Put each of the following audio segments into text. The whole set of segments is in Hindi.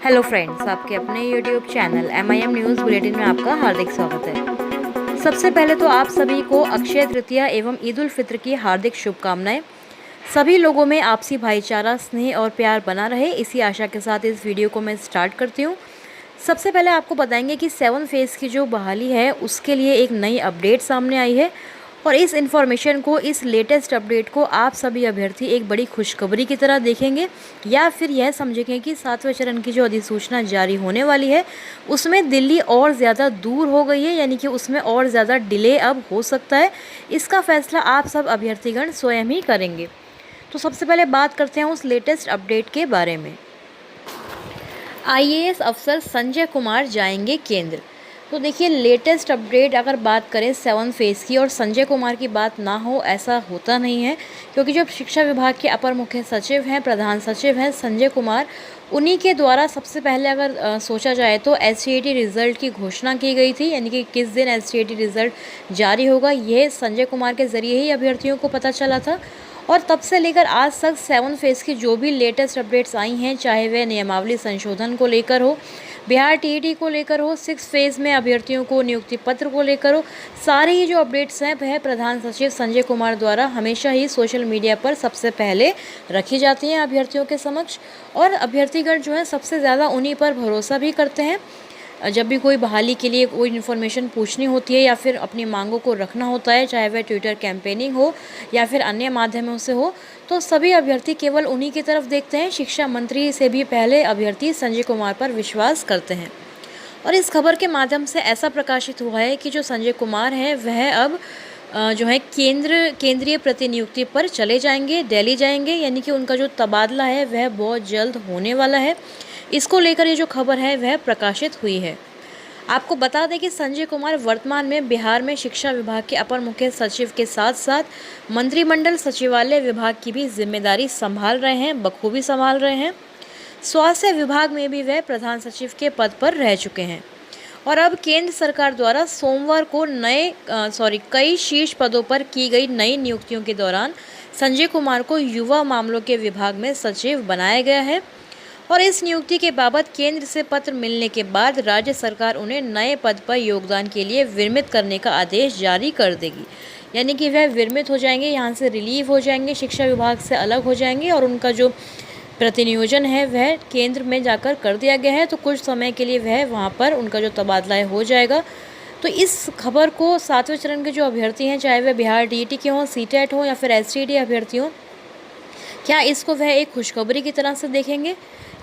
हेलो फ्रेंड्स, आपके अपने YouTube channel MIM news bulletin में आपका हार्दिक स्वागत है। सबसे पहले तो आप सभी को अक्षय तृतीया एवं ईद उल फित्र की हार्दिक शुभकामनाएं। सभी लोगों में आपसी भाईचारा, स्नेह और प्यार बना रहे, इसी आशा के साथ इस वीडियो को मैं स्टार्ट करती हूँ। सबसे पहले आपको बताएंगे कि 7 फेज़ की जो बहाली है उसके लिए एक नई अपडेट सामने आई है और इस इन्फॉर्मेशन को, इस लेटेस्ट अपडेट को आप सभी अभ्यर्थी एक बड़ी खुशखबरी की तरह देखेंगे या फिर यह समझेंगे कि 7वें चरण की जो अधिसूचना जारी होने वाली है उसमें दिल्ली और ज़्यादा दूर हो गई है, यानी कि उसमें और ज़्यादा डिले अब हो सकता है। इसका फैसला आप सब अभ्यर्थीगण स्वयं ही करेंगे। तो सबसे पहले बात करते हैं उस लेटेस्ट अपडेट के बारे में। IAS अफसर संजय कुमार जाएंगे केंद्र। तो देखिए, लेटेस्ट अपडेट अगर बात करें 7 फेज़ की और संजय कुमार की बात ना हो, ऐसा होता नहीं है, क्योंकि जो शिक्षा विभाग के अपर मुख्य सचिव हैं, प्रधान सचिव हैं संजय कुमार, उन्हीं के द्वारा सबसे पहले अगर सोचा जाए तो STAT रिज़ल्ट की घोषणा की गई थी, यानी कि किस दिन STAT रिज़ल्ट जारी होगा ये संजय कुमार के ज़रिए ही अभ्यर्थियों को पता चला था। और तब से लेकर आज तक 7 फेज़ की जो भी लेटेस्ट अपडेट्स आई हैं, चाहे वह नियमावली संशोधन को लेकर हो, बिहार TET को लेकर हो, 6 फेज़ में अभ्यर्थियों को नियुक्ति पत्र को लेकर हो, सारे ही जो अपडेट्स हैं वह प्रधान सचिव संजय कुमार द्वारा हमेशा ही सोशल मीडिया पर सबसे पहले रखी जाती हैं अभ्यर्थियों के समक्ष। और अभ्यर्थीगण जो है सबसे ज़्यादा उन्हीं पर भरोसा भी करते हैं। जब भी कोई बहाली के लिए कोई इन्फॉर्मेशन पूछनी होती है या फिर अपनी मांगों को रखना होता है, चाहे वह ट्विटर कैंपेनिंग हो या फिर अन्य माध्यमों से हो, तो सभी अभ्यर्थी केवल उन्हीं की तरफ देखते हैं। शिक्षा मंत्री से भी पहले अभ्यर्थी संजय कुमार पर विश्वास करते हैं। और इस खबर के माध्यम से ऐसा प्रकाशित हुआ है कि जो संजय कुमार हैं वह अब जो है केंद्रीय प्रतिनियुक्ति पर चले जाएंगे, दिल्ली जाएंगे, यानी कि उनका जो तबादला है वह बहुत जल्द होने वाला है। इसको लेकर ये जो खबर है वह प्रकाशित हुई है। आपको बता दें कि संजय कुमार वर्तमान में बिहार में शिक्षा विभाग के अपर मुख्य सचिव के साथ साथ मंत्रिमंडल सचिवालय विभाग की भी जिम्मेदारी संभाल रहे हैं, बखूबी संभाल रहे हैं। स्वास्थ्य विभाग में भी वह प्रधान सचिव के पद पर रह चुके हैं। और अब केंद्र सरकार द्वारा सोमवार को कई शीर्ष पदों पर की गई नई नियुक्तियों के दौरान संजय कुमार को युवा मामलों के विभाग में सचिव बनाया गया है। और इस नियुक्ति के बाबत केंद्र से पत्र मिलने के बाद राज्य सरकार उन्हें नए पद पर योगदान के लिए विरमित करने का आदेश जारी कर देगी, यानी कि वह विरमित हो जाएंगे, यहाँ से रिलीव हो जाएंगे, शिक्षा विभाग से अलग हो जाएंगे और उनका जो प्रतिनियोजन है वह केंद्र में जाकर कर दिया गया है। तो कुछ समय के लिए वह वहाँ पर उनका जो तबादला हो जाएगा। तो इस खबर को 7वें चरण के जो अभ्यर्थी हैं, चाहे वह बिहार TET के हों, CTET हो या फिर STAT अभ्यर्थी हों, क्या इसको वह एक खुशखबरी की तरह से देखेंगे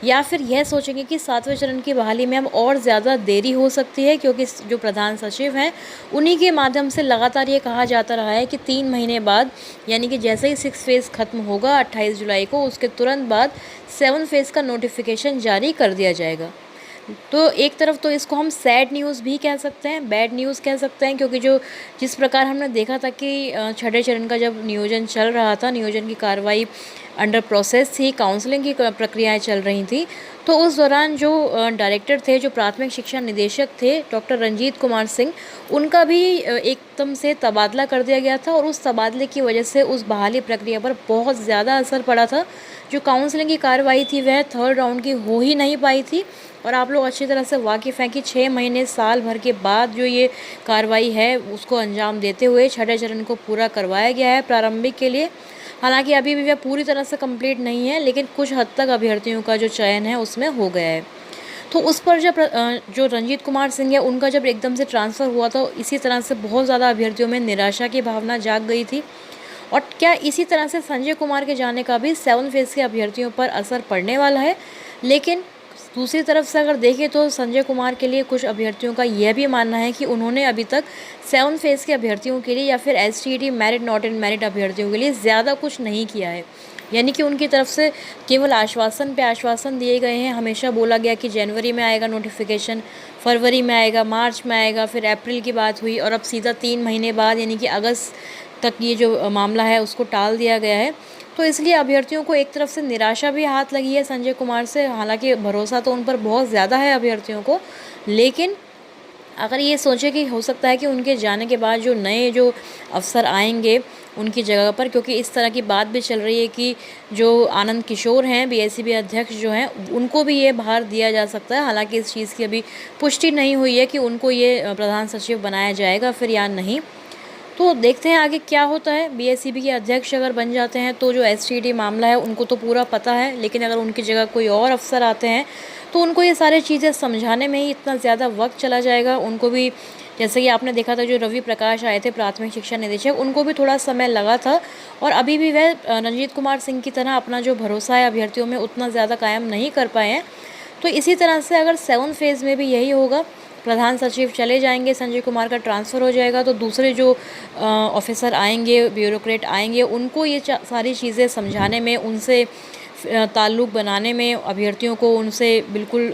या फिर यह सोचेंगे कि 7वें चरण की बहाली में अब और ज़्यादा देरी हो सकती है, क्योंकि जो प्रधान सचिव हैं उन्हीं के माध्यम से लगातार ये कहा जाता रहा है कि 3 महीने बाद, यानी कि जैसे ही 6 फेज़ ख़त्म होगा 28 जुलाई को, उसके तुरंत बाद 7 फेज़ का नोटिफिकेशन जारी कर दिया जाएगा। तो एक तरफ तो इसको हम सैड न्यूज़ भी कह सकते हैं, बैड न्यूज़ कह सकते हैं, क्योंकि जिस प्रकार हमने देखा था कि छठे चरण का जब नियोजन चल रहा था, नियोजन की कार्रवाई अंडर प्रोसेस थी, काउंसलिंग की प्रक्रियाएं चल रही थी, तो उस दौरान जो डायरेक्टर थे, जो प्राथमिक शिक्षा निदेशक थे डॉक्टर रंजीत कुमार सिंह, उनका भी एकदम से तबादला कर दिया गया था और उस तबादले की वजह से उस बहाली प्रक्रिया पर बहुत ज़्यादा असर पड़ा था। जो काउंसलिंग की कार्रवाई थी वह 3rd राउंड की हो ही नहीं पाई थी। और आप लोग अच्छी तरह से वाकिफ़ हैं कि 6 महीने, साल भर के बाद जो ये कार्रवाई है उसको अंजाम देते हुए छठे चरण को पूरा करवाया गया है प्रारंभिक के लिए। हालांकि अभी भी वह पूरी तरह से कंप्लीट नहीं है, लेकिन कुछ हद तक अभ्यर्थियों का जो चयन है उसमें हो गया है। तो उस पर जब जो रंजीत कुमार सिंह है उनका जब एकदम से ट्रांसफ़र हुआ तो इसी तरह से बहुत ज़्यादा अभ्यर्थियों में निराशा की भावना जाग गई थी। और क्या इसी तरह से संजय कुमार के जाने का भी 7 फेज़ के अभ्यर्थियों पर असर पड़ने वाला है। लेकिन दूसरी तरफ से अगर देखें तो संजय कुमार के लिए कुछ अभ्यर्थियों का यह भी मानना है कि उन्होंने अभी तक 7 फेज़ के अभ्यर्थियों के लिए या फिर STAT merit not in merit अभ्यर्थियों के लिए ज़्यादा कुछ नहीं किया है, यानी कि उनकी तरफ से केवल आश्वासन पे आश्वासन दिए गए हैं। हमेशा बोला गया कि जनवरी में आएगा नोटिफिकेशन, फरवरी में आएगा, मार्च में आएगा, फिर अप्रैल की बात हुई और अब सीधा 3 महीने बाद यानी कि अगस्त तक ये जो मामला है उसको टाल दिया गया है। तो इसलिए अभ्यर्थियों को एक तरफ से निराशा भी हाथ लगी है संजय कुमार से। हालांकि भरोसा तो उन पर बहुत ज़्यादा है अभ्यर्थियों को, लेकिन अगर ये सोचे कि हो सकता है कि उनके जाने के बाद जो नए जो अफसर आएंगे उनकी जगह पर, क्योंकि इस तरह की बात भी चल रही है कि जो आनंद किशोर हैं बीएसईबी अध्यक्ष जो हैं, उनको भी ये भार दिया जा सकता है। हालांकि इस चीज़ की अभी पुष्टि नहीं हुई है कि उनको ये प्रधान सचिव बनाया जाएगा फिर या नहीं। तो देखते हैं आगे क्या होता है। बीएसईबी के अध्यक्ष अगर बन जाते हैं तो जो एसटीडी मामला है उनको तो पूरा पता है, लेकिन अगर उनकी जगह कोई और अफसर आते हैं तो उनको ये सारी चीज़ें समझाने में ही इतना ज़्यादा वक्त चला जाएगा। उनको भी, जैसे कि आपने देखा था जो रवि प्रकाश आए थे प्राथमिक शिक्षा निदेशक, उनको भी थोड़ा समय लगा था और अभी भी वह रणजीत कुमार सिंह की तरह अपना जो भरोसा है अभ्यर्थियों में उतना ज़्यादा कायम नहीं कर पाए हैं। तो इसी तरह से अगर 7 फेज़ में भी यही होगा, प्रधान सचिव चले जाएंगे, संजय कुमार का ट्रांसफ़र हो जाएगा, तो दूसरे जो ऑफिसर आएंगे, ब्यूरोक्रेट आएंगे, उनको ये सारी चीज़ें समझाने में, उनसे ताल्लुक़ बनाने में, अभ्यर्थियों को उनसे बिल्कुल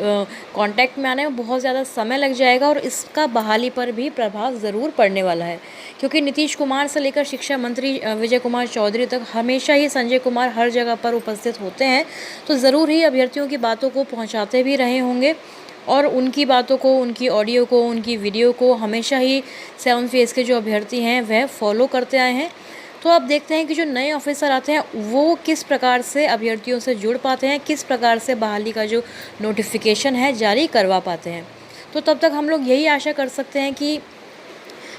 कांटेक्ट में आने में बहुत ज़्यादा समय लग जाएगा और इसका बहाली पर भी प्रभाव ज़रूर पड़ने वाला है। क्योंकि नीतीश कुमार से लेकर शिक्षा मंत्री विजय कुमार चौधरी तक हमेशा ही संजय कुमार हर जगह पर उपस्थित होते हैं, तो ज़रूर ही अभ्यर्थियों की बातों को पहुँचाते भी रहे होंगे और उनकी बातों को, उनकी ऑडियो को, उनकी वीडियो को हमेशा ही 7 फेज़ के जो अभ्यर्थी हैं वह फॉलो करते आए हैं। तो अब देखते हैं कि जो नए ऑफिसर आते हैं वो किस प्रकार से अभ्यर्थियों से जुड़ पाते हैं, किस प्रकार से बहाली का जो नोटिफिकेशन है जारी करवा पाते हैं। तो तब तक हम लोग यही आशा कर सकते हैं कि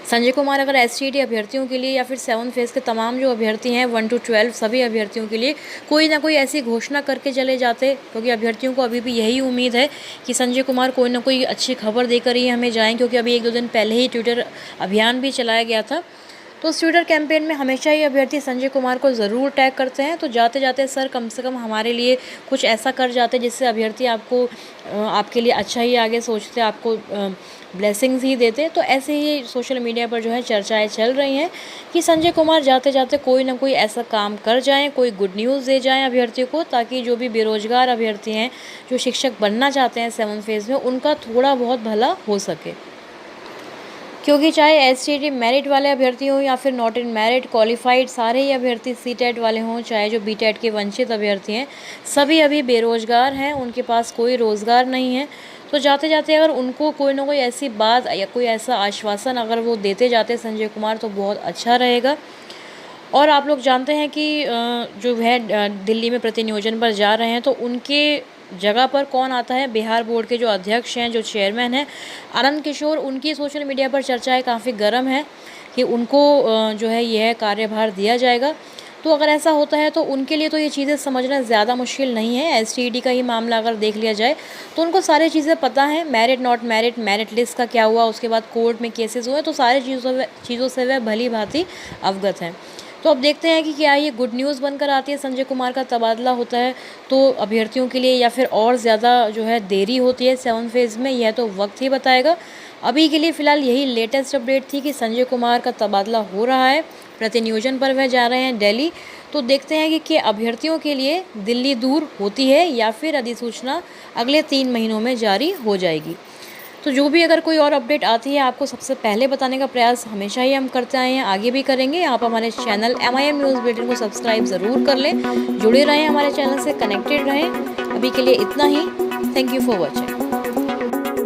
संजय कुमार अगर एसटीडी अभ्यर्थियों के लिए या फिर 7 फेज़ के तमाम जो अभ्यर्थी हैं 1 to 12 सभी अभ्यर्थियों के लिए कोई ना कोई ऐसी घोषणा करके चले जाते, क्योंकि अभ्यर्थियों को अभी भी यही उम्मीद है कि संजय कुमार कोई ना कोई अच्छी खबर देकर ही हमें जाएं, क्योंकि अभी 1-2 दिन पहले ही ट्विटर अभियान भी चलाया गया था। तो उस ट्विटर कैंपेन में हमेशा ही अभ्यर्थी संजय कुमार को ज़रूर टैग करते हैं। तो जाते जाते सर कम से कम हमारे लिए कुछ ऐसा कर जाते जिससे अभ्यर्थी आपको आपके लिए अच्छा ही आगे सोचते, आपको ब्लेसिंग्स ही देते। तो ऐसे ही सोशल मीडिया पर जो है चर्चाएं चल रही हैं कि संजय कुमार जाते जाते कोई ना कोई ऐसा काम कर जाएं, कोई गुड न्यूज़ दे जाएं अभ्यर्थी को, ताकि जो भी बेरोजगार अभ्यर्थी हैं जो शिक्षक बनना चाहते हैं 7 फेज़ में, उनका थोड़ा बहुत भला हो सके। क्योंकि चाहे एसटीडी मेरिट वाले अभ्यर्थी हों या फिर नॉट इन मेरिट क्वालिफाइड, सारे ही अभ्यर्थी सीटेट वाले हों, चाहे जो बीटेट के वंचित अभ्यर्थी हैं, सभी अभी बेरोजगार हैं, उनके पास कोई रोज़गार नहीं है। तो जाते जाते अगर उनको कोई ना कोई ऐसी बात या कोई ऐसा आश्वासन अगर वो देते जाते संजय कुमार तो बहुत अच्छा रहेगा। और आप लोग जानते हैं कि जो है दिल्ली में प्रतिनियोजन पर जा रहे हैं, तो उनके जगह पर कौन आता है, बिहार बोर्ड के जो अध्यक्ष हैं, जो चेयरमैन हैं आनंद किशोर, उनकी सोशल मीडिया पर चर्चाएं काफ़ी गर्म है कि उनको जो है यह कार्यभार दिया जाएगा। तो अगर ऐसा होता है तो उनके लिए तो ये चीज़ें समझना ज़्यादा मुश्किल नहीं है। एसटीडी का ही मामला अगर देख लिया जाए तो उनको सारी चीज़ें पता हैं, merit not merit, merit list का क्या हुआ, उसके बाद कोर्ट में केसेस हुए, तो सारी चीज़ों से वह भली भांति अवगत हैं। तो अब देखते हैं कि क्या ये गुड न्यूज़ बनकर आती है, संजय कुमार का तबादला होता है तो अभ्यर्थियों के लिए, या फिर और ज़्यादा जो है देरी होती है 7 फेज़ में, यह तो वक्त ही बताएगा। अभी के लिए फ़िलहाल यही लेटेस्ट अपडेट थी कि संजय कुमार का तबादला हो रहा है, प्रतिनियोजन पर वह जा रहे हैं दिल्ली। तो देखते हैं कि अभ्यर्थियों के लिए दिल्ली दूर होती है या फिर अधिसूचना अगले 3 महीनों में जारी हो जाएगी। तो जो भी अगर कोई और अपडेट आती है आपको सबसे पहले बताने का प्रयास हमेशा ही हम करते आए हैं, आगे भी करेंगे। आप हमारे चैनल MIM न्यूज़ बुलेटिन को सब्सक्राइब ज़रूर कर लें, जुड़े रहें हमारे चैनल से, कनेक्टेड रहें। अभी के लिए इतना ही। Thank you for watching.